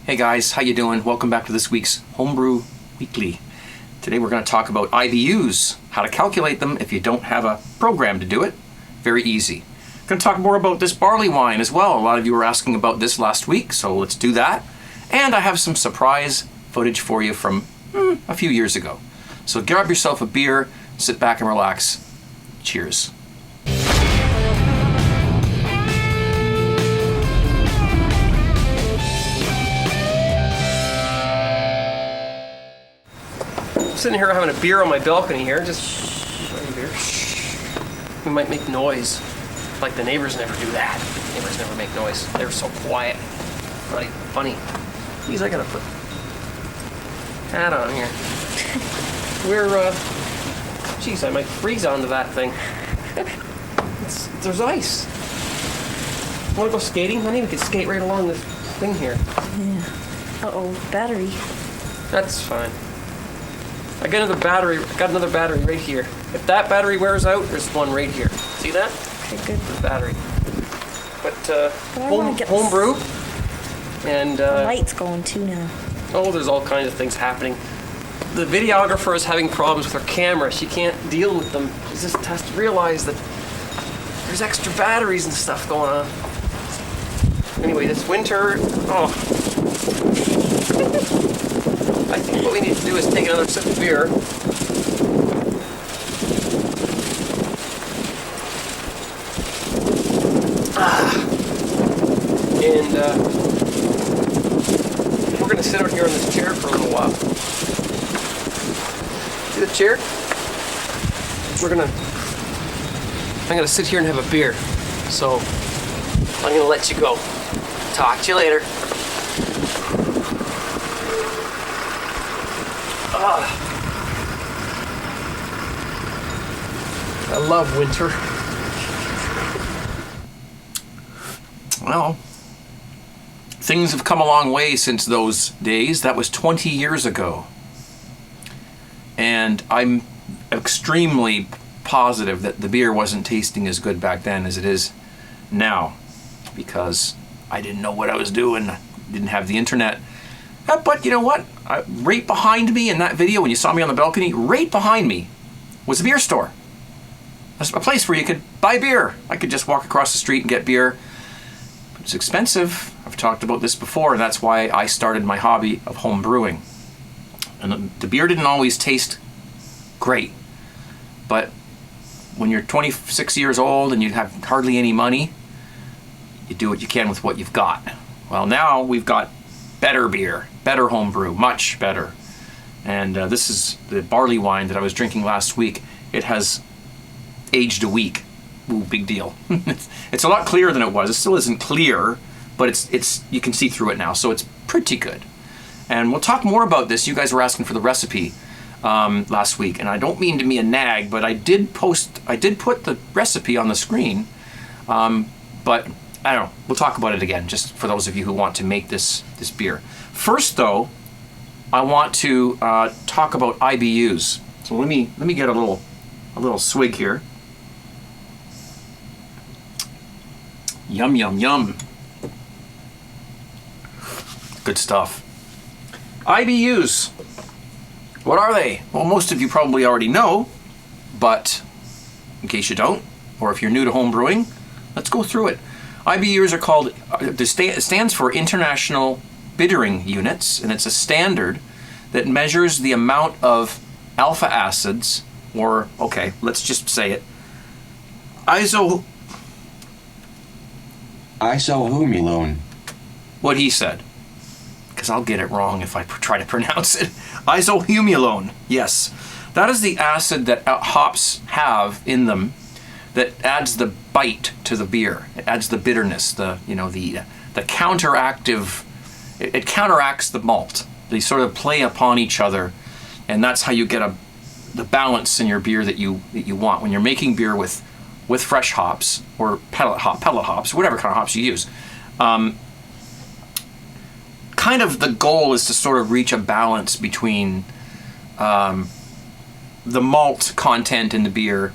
Hey guys, how you doing? Welcome back to this week's Homebrew Weekly. Today we're going to talk about IBUs, how to calculate them if you don't have a program to do it. Very easy. Going to talk more about this barley wine as well. A lot of you were asking about this last week, so let's do that. And I have some surprise footage for you from a few years ago. So grab yourself a beer, sit back and relax. Cheers. Sitting here having a beer on my balcony here, just we might make noise. Like the neighbors never do that. Neighbors never make noise. They're so quiet. Not even funny. Geez, I gotta put hat on here. Geez, I might freeze onto that thing. There's ice. Wanna go skating, honey? We could skate right along this thing here. Yeah. Uh-oh, battery. That's fine. I got another battery right here. If that battery wears out, there's one right here. See that? Okay, good. The battery. But I homebrew. And the light's going too now. oh, there's all kinds of things happening. The videographer is having problems with her camera. She can't deal with them. She just has to realize that there's extra batteries and stuff going on. Anyway, this winter, I think what we need to do is take another sip of beer. And we're going to sit out here on this chair for a little while. See the chair? I'm going to sit here and have a beer. So I'm going to let you go. Talk to you later. I love winter. Well, things have come a long way since those days. That was 20 years ago. And I'm extremely positive that the beer wasn't tasting as good back then as it is now, because I didn't know what I was doing, didn't have the internet. But you know what? Right behind me in that video, when you saw me on the balcony, right behind me was a beer store. A place where you could buy beer. I could just walk across the street and get beer. But it's expensive. I've talked about this before, and that's why I started my hobby of home brewing. And the beer didn't always taste great. But when you're 26 years old and you have hardly any money, you do what you can with what you've got. Well, now we've got better beer, better homebrew, much better. And this is the barley wine that I was drinking last week. It has aged a week. Ooh, big deal. It's a lot clearer than it was. It still isn't clear, but it's you can see through it now, so it's pretty good. And we'll talk more about this. You guys were asking for the recipe last week, and I don't mean to be a nag, but I did put the recipe on the screen, but I don't know. We'll talk about it again, just for those of you who want to make this beer. First, though, I want to talk about IBUs. So let me get a little swig here. Yum yum yum. Good stuff. IBUs. What are they? Well, most of you probably already know, but in case you don't, or if you're new to home brewing, let's go through it. IBUs are called, it stands for International Bittering Units, and it's a standard that measures the amount of alpha acids, or, okay, let's just say it, isohomulone. What he said, because I'll get it wrong if I try to pronounce it. Isohomulone, yes. That is the acid that hops have in them that adds the bite to the beer. It adds the bitterness, the counteractive, it counteracts the malt. They sort of play upon each other, and that's how you get the balance in your beer that you want. When you're making beer with fresh hops or pellet hops, whatever kind of hops you use, kind of the goal is to sort of reach a balance between the malt content in the beer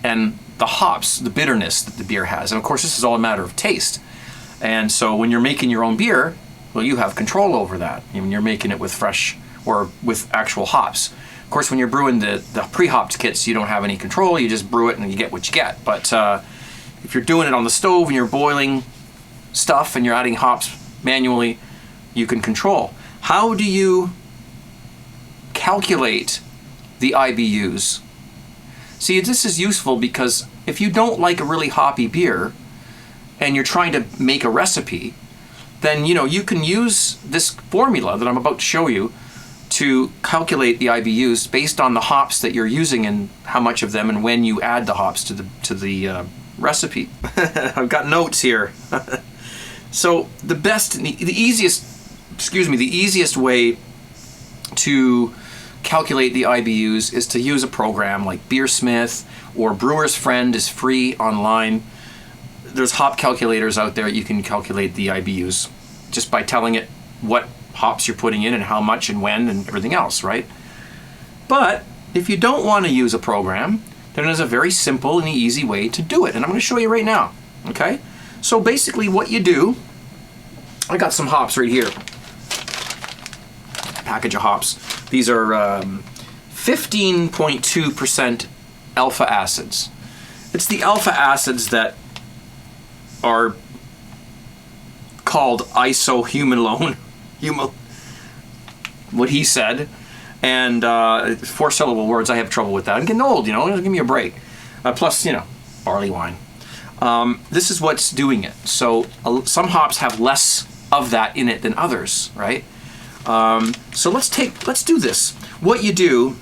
and the hops, the bitterness that the beer has. And of course, this is all a matter of taste. And so when you're making your own beer, Well, you have control over that. I mean, you're making it with fresh or with actual hops. Of course, when you're brewing the pre-hopped kits, you don't have any control. You just brew it and you get what you get. But if you're doing it on the stove and you're boiling stuff and you're adding hops manually, you can control. How do you calculate the IBUs? See, this is useful because if you don't like a really hoppy beer and you're trying to make a recipe, then you can use this formula that I'm about to show you to calculate the IBUs based on the hops that you're using and how much of them and when you add the hops to the recipe. I've got notes here. So the easiest way to calculate the IBUs is to use a program like Beersmith or Brewer's Friend is free online. There's hop calculators out there. You can calculate the IBUs just by telling it what hops you're putting in and how much and when and everything else, right? But if you don't want to use a program, then there's a very simple and easy way to do it, and I'm going to show you right now, okay? So basically what you do, I got some hops right here, package of hops. These are 15.2% alpha acids. It's the alpha acids that are called isohumulone, what he said, and 4-syllable words. I have trouble with that. I'm getting old, give me a break. Plus, barley wine. This is what's doing it. So some hops have less of that in it than others, right? So let's do this. What you do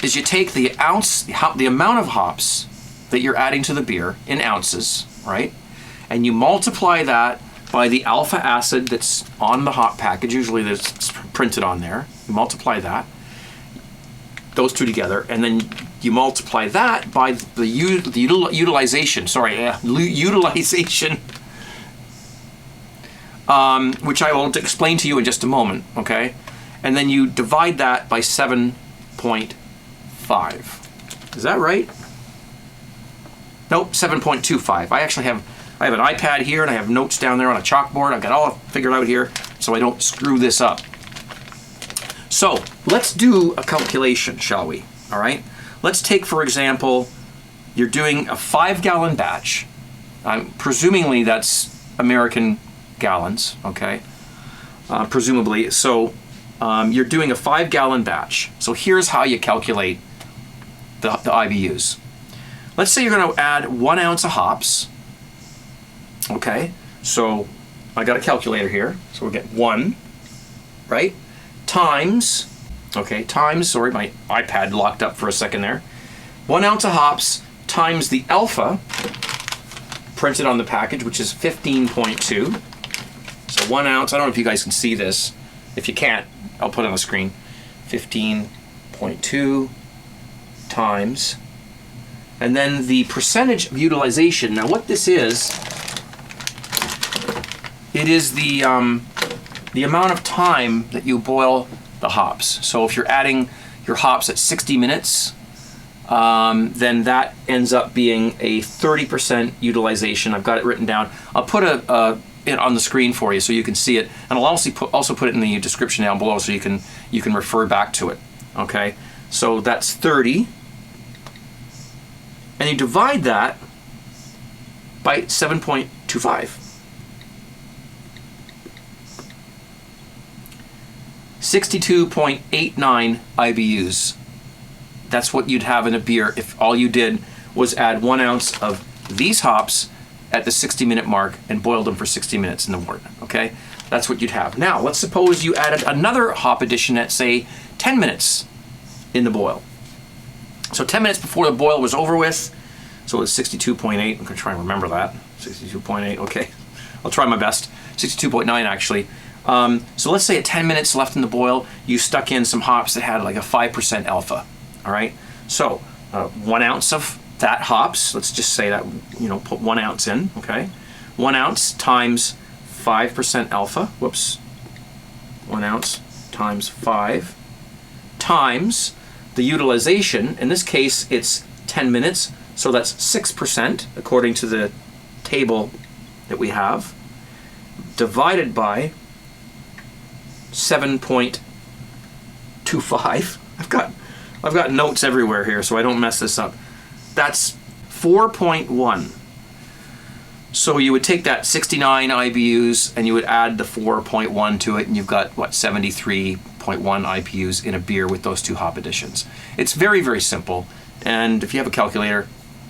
is you take the amount of hops that you're adding to the beer in ounces, right? And you multiply that by the alpha acid that's on the hop package. Usually it's printed on there. You multiply that, those two together, and then you multiply that by the utilization, which I will explain to you in just a moment, okay? And then you divide that by 7.5. Is that right? Nope, 7.25. I have an iPad here and I have notes down there on a chalkboard. I've got all figured out here so I don't screw this up. So let's do a calculation, shall we? All right. Let's take, for example, you're doing a 5-gallon batch. Presumably that's American gallons, okay? Presumably. So you're doing a 5-gallon batch. So here's how you calculate the IBUs. Let's say you're going to add 1 ounce of hops. Okay, so I got a calculator here. So we'll get 1, right? Times, sorry, my iPad locked up for a second there. 1 ounce of hops times the alpha printed on the package, which is 15.2. So 1 ounce, I don't know if you guys can see this. If you can't, I'll put it on the screen. 15.2 times, and then the percentage of utilization. Now what this is, it is the amount of time that you boil the hops. So if you're adding your hops at 60 minutes, then that ends up being a 30% utilization. I've got it written down. I'll put it on the screen for you so you can see it, and I'll also put it in the description down below so you can refer back to it. Okay, so that's 30, and you divide that by 7.25. 62.89 IBUs. That's what you'd have in a beer if all you did was add 1 ounce of these hops at the 60-minute mark and boiled them for 60 minutes in the morning, okay? That's what you'd have. Now, let's suppose you added another hop addition at, say, 10 minutes in the boil. So 10 minutes before the boil was over with, so it's 62.8. I'm going to try and remember that. 62.8, okay. I'll try my best. 62.9, actually. So let's say at 10 minutes left in the boil, you stuck in some hops that had like a 5% alpha, all right? So 1 ounce of that hops, let's just say that, put 1 ounce in, okay? 1 ounce times 5% alpha, 1 ounce times 5, times the utilization. In this case, it's 10 minutes, so that's 6% according to the table that we have. divided by 7.25. I've got notes everywhere here so I don't mess this up. That's 4.1. So you would take that 69 IBUs and you would add the 4.1 to it, and you've got, what, 73.1 IBUs in a beer with those two hop additions. It's very, very simple, and if you have a calculator,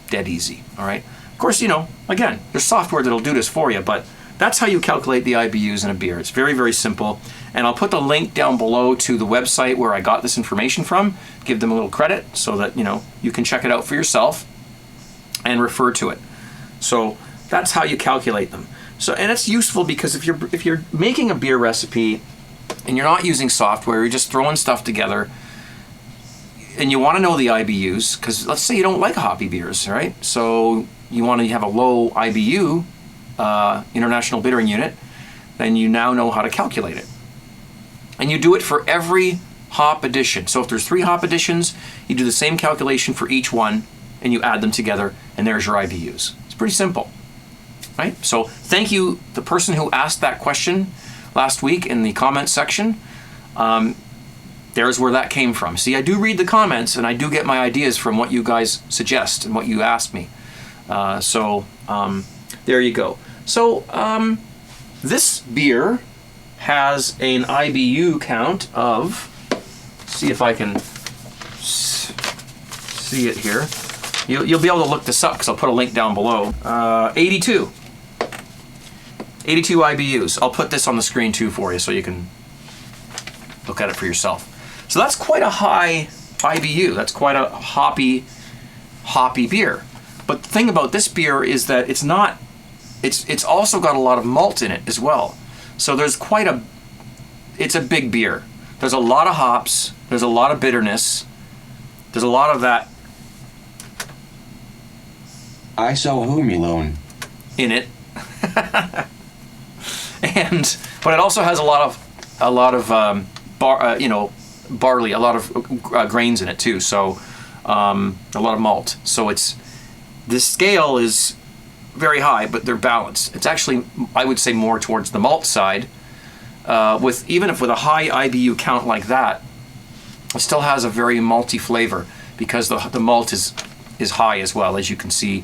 dead easy, all right? Of course, you know, again, there's software that'll do this for you, but that's how you calculate the IBUs in a beer. It's very, very simple, and I'll put the link down below to the website where I got this information from, give them a little credit so that, you know, you can check it out for yourself and refer to it. So that's how you calculate them. So, and it's useful because if you're making a beer recipe and you're not using software, you're just throwing stuff together, and you want to know the IBUs, because let's say you don't like hoppy beers, right? So you want to have a low IBU, International Bittering Unit, then you now know how to calculate it. And you do it for every hop addition. So if there's 3 hop additions, you do the same calculation for each one, and you add them together, and there's your IBUs. It's pretty simple, right? So thank you, the person who asked that question last week in the comments section. There's where that came from. See, I do read the comments, and I do get my ideas from what you guys suggest and what you ask me. There you go. So this beer has an IBU count of, see if I can see it here. You'll be able to look this up because I'll put a link down below. 82 IBUs. I'll put this on the screen too for you so you can look at it for yourself. So that's quite a high IBU. That's quite a hoppy beer. But the thing about this beer is that it's also got a lot of malt in it as well. So there's it's a big beer. There's a lot of hops, there's a lot of bitterness, there's a lot of that Isohomulone in it. But it also has a lot of barley, a lot of grains in it too. So a lot of malt. So this scale is very high, but they're balanced. It's actually, I would say, more towards the malt side. Even with a high IBU count like that, it still has a very malty flavor because the malt is high as well, as you can see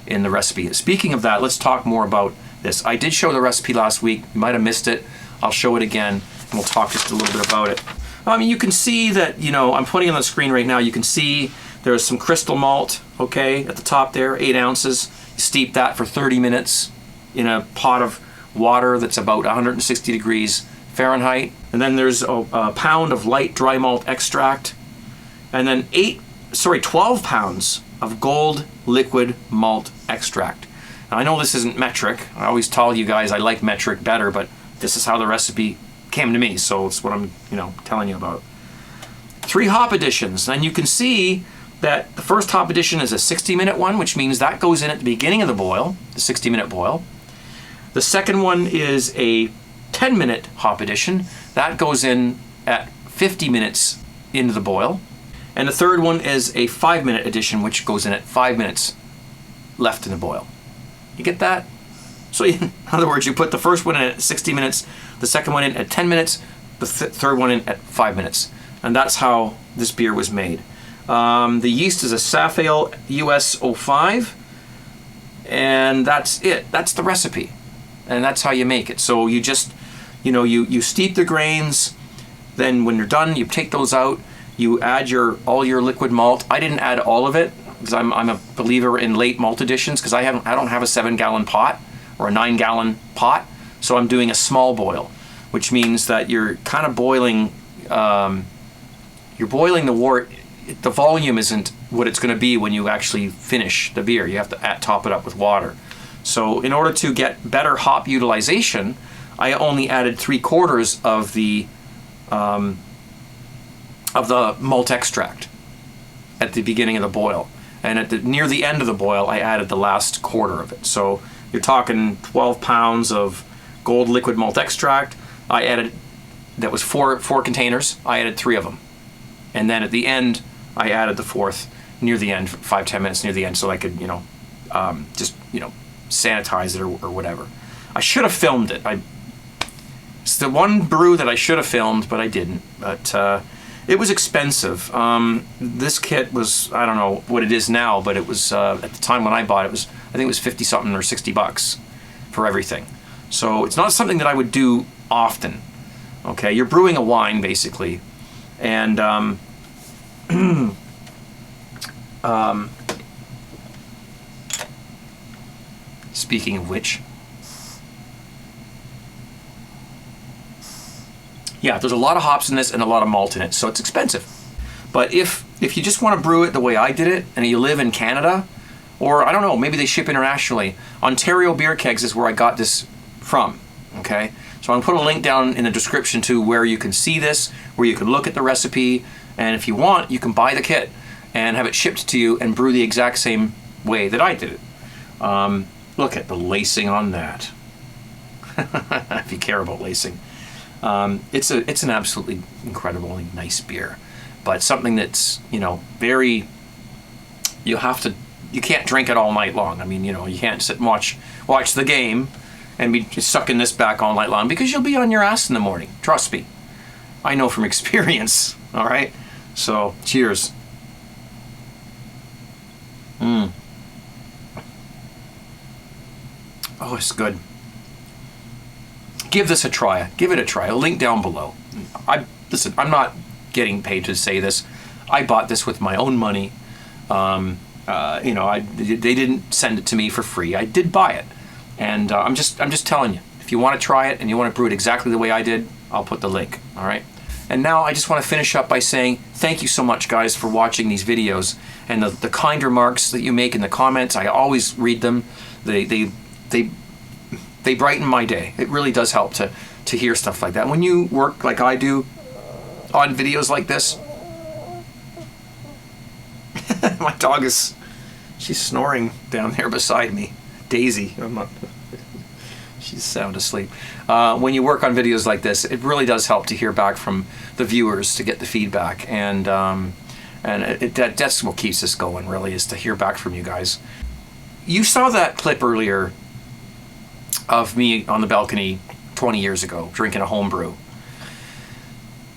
in the recipe. Speaking of that, let's talk more about this. I did show the recipe last week. You might have missed it. I'll show it again, and we'll talk just a little bit about it. I mean, you can see that, you know, I'm putting it on the screen right now. You can see there's some crystal malt, okay, at the top there, 8 ounces. You steep that for 30 minutes in a pot of water that's about 160 degrees Fahrenheit. And then there's a pound of light dry malt extract. And then 12 pounds of gold liquid malt extract. Now, I know this isn't metric. I always tell you guys I like metric better, but this is how the recipe came to me, so it's what I'm, telling you about. 3 hop additions, and you can see that the first hop addition is a 60-minute one, which means that goes in at the beginning of the boil, the 60-minute boil. The second one is a 10-minute hop addition. That goes in at 50 minutes into the boil. And the third one is a 5-minute addition, which goes in at 5 minutes left in the boil. You get that? So in other words, you put the first one in at 60 minutes, the second one in at 10 minutes, the third one in at 5 minutes. And that's how this beer was made. The yeast is a Safale US 05, and that's it. That's the recipe. And that's how you make it. So you just, you steep the grains, then when you're done, you take those out, you add all your liquid malt. I didn't add all of it, because I'm a believer in late malt additions, because I don't have a 7-gallon pot or a 9-gallon pot, so I'm doing a small boil, which means that you're kind of boiling, you're boiling the wort. The volume isn't what it's going to be when you actually finish the beer. You have to top it up with water. So in order to get better hop utilization, I only added 3/4 of the malt extract at the beginning of the boil. And near the end of the boil, I added the last 1/4 of it. So you're talking 12 pounds of gold liquid malt extract. I added, that was four containers. I added 3 of them. And then at the end, I added the 4th near the end, 5-10 minutes near the end, so I could, just, sanitize it or whatever. I should have filmed it. It's the one brew that I should have filmed, but I didn't. But it was expensive. This kit was, I don't know what it is now, but it was, at the time when I bought it, I think it was 50 something or 60 bucks for everything. So it's not something that I would do often. Okay, you're brewing a wine basically. And speaking of which, yeah, there's a lot of hops in this and a lot of malt in it, so it's expensive. But if you just want to brew it the way I did it, and you live in Canada, or I don't know, maybe they ship internationally, Ontario Beer Kegs is where I got this from, okay? So I'm going to put a link down in the description to where you can see this, where you can look at the recipe, and if you want, you can buy the kit and have it shipped to you and brew the exact same way that I did it. Look at the lacing on that. If you care about lacing. It's an absolutely incredibly nice beer, but something that's, you know, very, you can't drink it all night long. I mean, you know, you can't sit and watch the game and be just sucking this back all night long, because you'll be on your ass in the morning. Trust me. I know from experience. All right. So cheers. Oh, it's good. Give this a try. Give it a try. A link down below. Listen, I'm not getting paid to say this. I bought this with my own money. You know, they didn't send it to me for free. I did buy it, and I'm just telling you. If you want to try it and you want to brew it exactly the way I did, I'll put the link. All right. And now I just want to finish up by saying thank you so much, guys, for watching these videos and the kind remarks that you make in the comments. I always read them. They brighten my day. It really does help to hear stuff like that. When you work like I do on videos like this, my dog she's snoring down there beside me. Daisy. She's sound asleep. When you work on videos like this, it really does help to hear back from the viewers, to get the feedback, and that's what keeps us going, really, is to hear back from you guys. You saw that clip earlier of me on the balcony 20 years ago drinking a homebrew.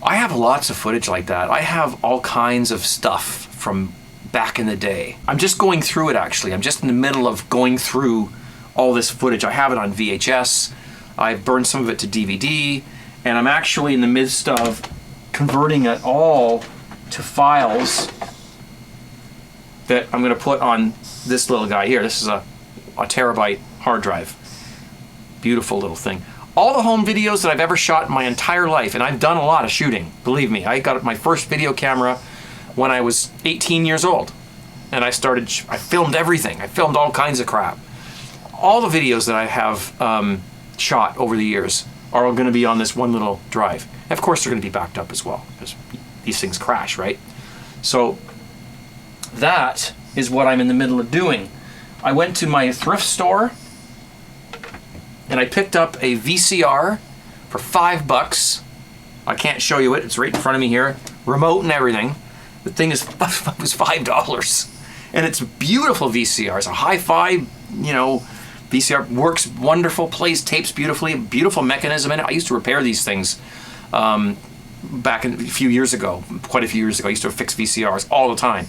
I have lots of footage like that. I have all kinds of stuff from back in the day. I'm just going through it, actually. I'm just in the middle of going through all this footage. I have it on VHS. I've burned some of it to DVD, and I'm actually in the midst of converting it all to files that I'm going to put on this little guy here. This is a terabyte hard drive. Beautiful little thing. All the home videos that I've ever shot in my entire life, and I've done a lot of shooting, believe me. I got my first video camera when I was 18 years old, and I filmed everything. I filmed all kinds of crap. All the videos that I have shot over the years are going to be on this one little drive. And of course, they're going to be backed up as well, because these things crash, right? So that is what I'm in the middle of doing. I went to my thrift store and I picked up a VCR for $5. I can't show you it. It's right in front of me here. Remote and everything. The thing was $5. And it's a beautiful VCR. It's a hi-fi, you know, VCR. Works wonderful, plays tapes beautifully, beautiful mechanism in it. I used to repair these things back a few years ago, quite a few years ago. I used to fix VCRs all the time.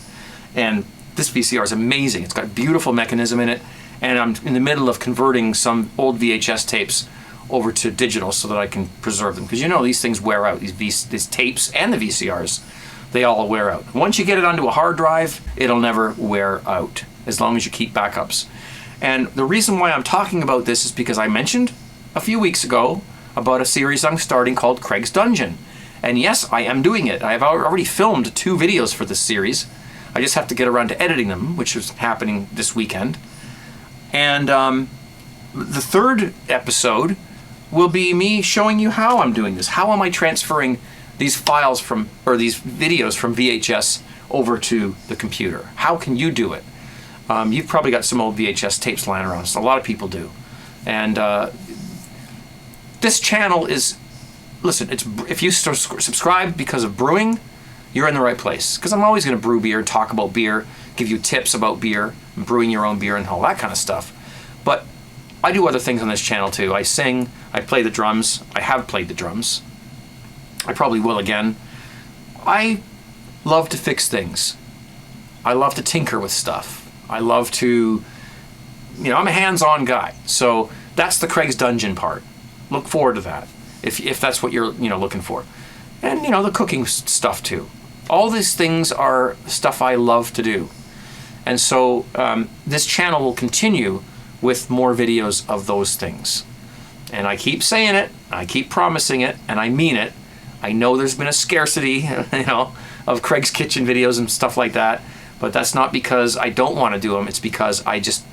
And this VCR is amazing. It's got a beautiful mechanism in it. And I'm in the middle of converting some old VHS tapes over to digital so that I can preserve them. Because you know these things wear out. These tapes and the VCRs, they all wear out. Once you get it onto a hard drive, it'll never wear out, as long as you keep backups. And the reason why I'm talking about this is because I mentioned a few weeks ago about a series I'm starting called Craig's Dungeon. And yes, I am doing it. I have already filmed 2 videos for this series. I just have to get around to editing them, which is happening this weekend. And the 3rd episode will be me showing you how I'm doing this. How am I transferring these files these videos from VHS over to the computer? How can you do it? You've probably got some old VHS tapes lying around. So a lot of people do. And this channel is, listen, if you subscribe because of brewing, you're in the right place. Because I'm always going to brew beer, talk about beer, give you tips about beer, and brewing your own beer and all that kind of stuff. But I do other things on this channel too. I sing, I play the drums. I have played the drums. I probably will again. I love to fix things. I love to tinker with stuff. I love to, I'm a hands-on guy. So that's the Craig's Dungeon part. Look forward to that, if that's what you're, looking for. And, the cooking stuff too. All these things are stuff I love to do. And so this channel will continue with more videos of those things. And I keep saying it, I keep promising it, and I mean it. I know there's been a scarcity, of Craig's Kitchen videos and stuff like that, but that's not because I don't want to do them. It's because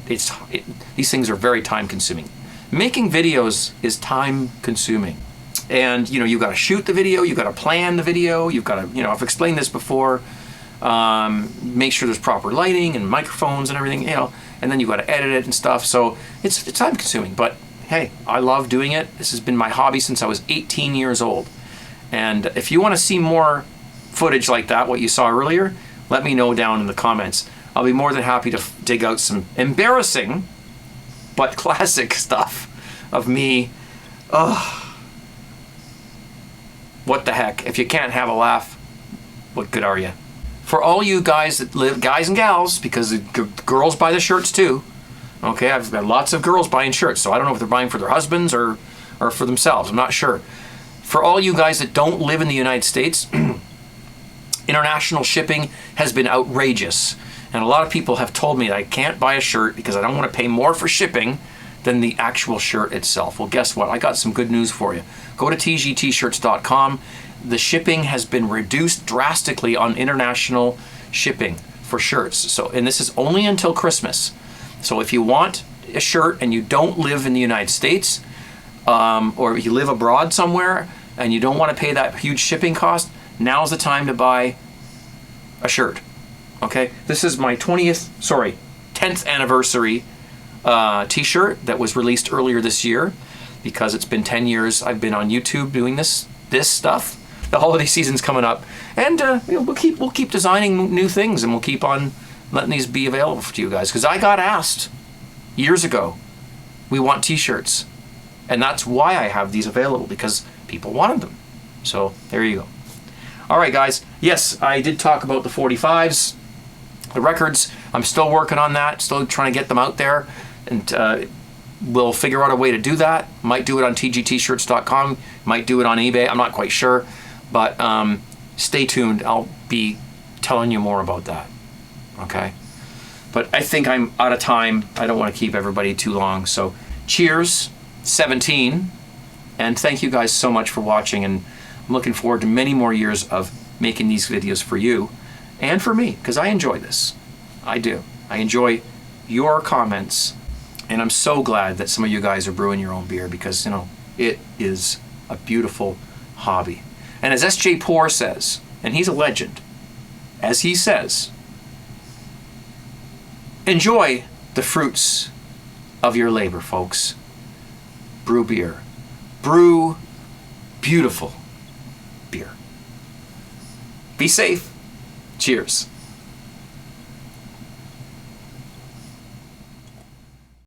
these things are very time consuming. Making videos is time consuming. And, you've got to shoot the video, you've got to plan the video, you've got to, I've explained this before, make sure there's proper lighting and microphones and everything, and then you've got to edit it and stuff. So it's time consuming, but hey, I love doing it. This has been my hobby since I was 18 years old. And if you want to see more footage like that, what you saw earlier, let me know down in the comments. I'll be more than happy to dig out some embarrassing but classic stuff of me. What the heck? If you can't have a laugh, what good are you? For all you guys that live, guys and gals, because the girls buy the shirts too. Okay, I've got lots of girls buying shirts, so I don't know if they're buying for their husbands or for themselves. I'm not sure. For all you guys that don't live in the United States, international shipping has been outrageous. And a lot of people have told me that I can't buy a shirt because I don't want to pay more for shipping than the actual shirt itself. Well, guess what? I got some good news for you. Go to tgtshirts.com. The shipping has been reduced drastically on international shipping for shirts. And this is only until Christmas. So if you want a shirt and you don't live in the United States, or you live abroad somewhere and you don't want to pay that huge shipping cost, now's the time to buy a shirt. Okay, this is my 10th anniversary t-shirt that was released earlier this year, because it's been 10 years I've been on YouTube doing this stuff. The holiday season's coming up, and we'll keep designing new things, and we'll keep on letting these be available to you guys, because I got asked years ago, we want t-shirts, and that's why I have these available, because people wanted them. So there you go. All right, guys. Yes, I did talk about the 45s, the records. I'm still working on that, still trying to get them out there, and we'll figure out a way to do that. Might do it on tgtshirts.com, might do it on eBay, I'm not quite sure, but stay tuned. I'll be telling you more about that. Okay? But I think I'm out of time. I don't want to keep everybody too long, so cheers, 17, and thank you guys so much for watching, and I'm looking forward to many more years of making these videos for you and for me, because I enjoy this. I do. I enjoy your comments, and I'm so glad that some of you guys are brewing your own beer, because, it is a beautiful hobby. And as S.J. Poor says, and he's a legend, as he says, enjoy the fruits of your labor, folks. Brew beer. Brew beautiful beer. Be safe. Cheers.